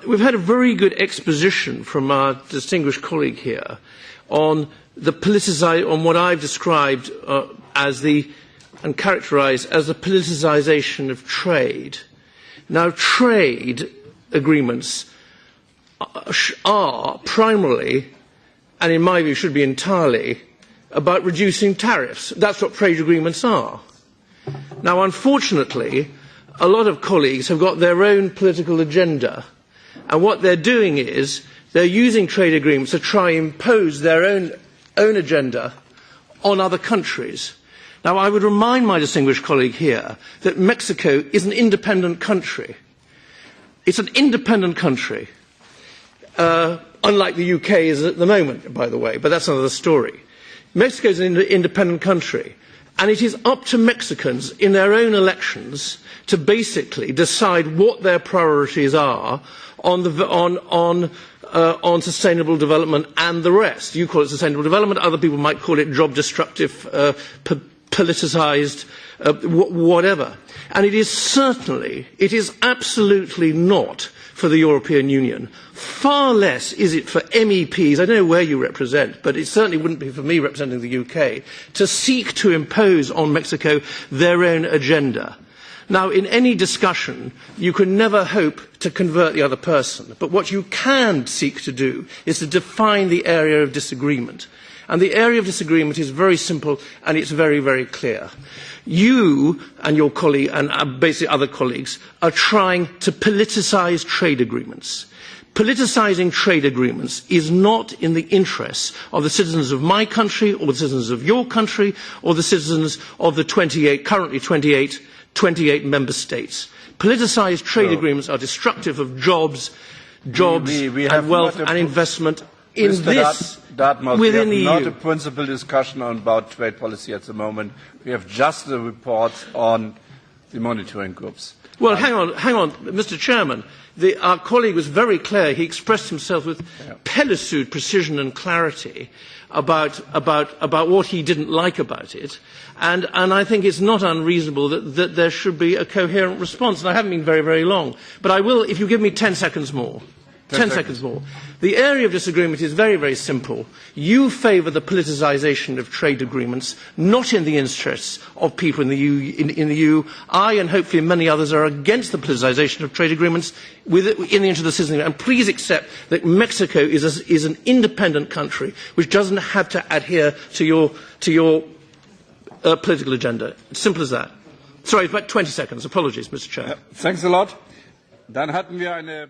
We've had a very good exposition from our distinguished colleague here on what I've described and characterised as the politicisation of trade. Now, trade agreements are primarily, and in my view should be entirely, about reducing tariffs. That's what trade agreements are. Now, unfortunately, a lot of colleagues have got their own political agenda, and what they're doing is they're using trade agreements to try and impose their own agenda on other countries. Now, I would remind my distinguished colleague here that Mexico is an independent country. It's an independent country, unlike the UK is at the moment, by the way, but that's another story. Mexico is an independent country, and it is up to Mexicans in their own elections to basically decide what their priorities are on sustainable development and the rest. You call it sustainable development, other people might call it job destructive, politicised, whatever. And it is absolutely not for the European Union. Far less is it for MEPs, I don't know where you represent, but it certainly wouldn't be for me representing the UK, to seek to impose on Mexico their own agenda. Now, in any discussion, you can never hope to convert the other person, but what you can seek to do is to define the area of disagreement. And the area of disagreement is very simple and it's very, very clear. You and your colleague and basically other colleagues are trying to politicise trade agreements. Politicising trade agreements is not in the interests of the citizens of my country or the citizens of your country or the citizens of the currently 28 member states. Politicised trade agreements are destructive of jobs and wealth and investment in Dartmouth, within we the have EU. not a principal discussion about trade policy at the moment. We have just a report on the monitoring groups. Well, hang on, Mr. Chairman. Our colleague was very clear. He expressed himself with pellucid precision and clarity about what he didn't like about it. And I think it's not unreasonable that there should be a coherent response. And I haven't been very, very long. But I will, if you give me 10 seconds more. 10 seconds more. The area of disagreement is very, very simple. You favour the politicisation of trade agreements, not in the interests of people in the EU. I and hopefully many others are against the politicisation of trade agreements in the interest of the citizens. And please accept that Mexico is an independent country which doesn't have to adhere to your political agenda. It's simple as that. Sorry, about 20 seconds. Apologies, Mr. Chair. Thanks a lot. Dann hatten wir eine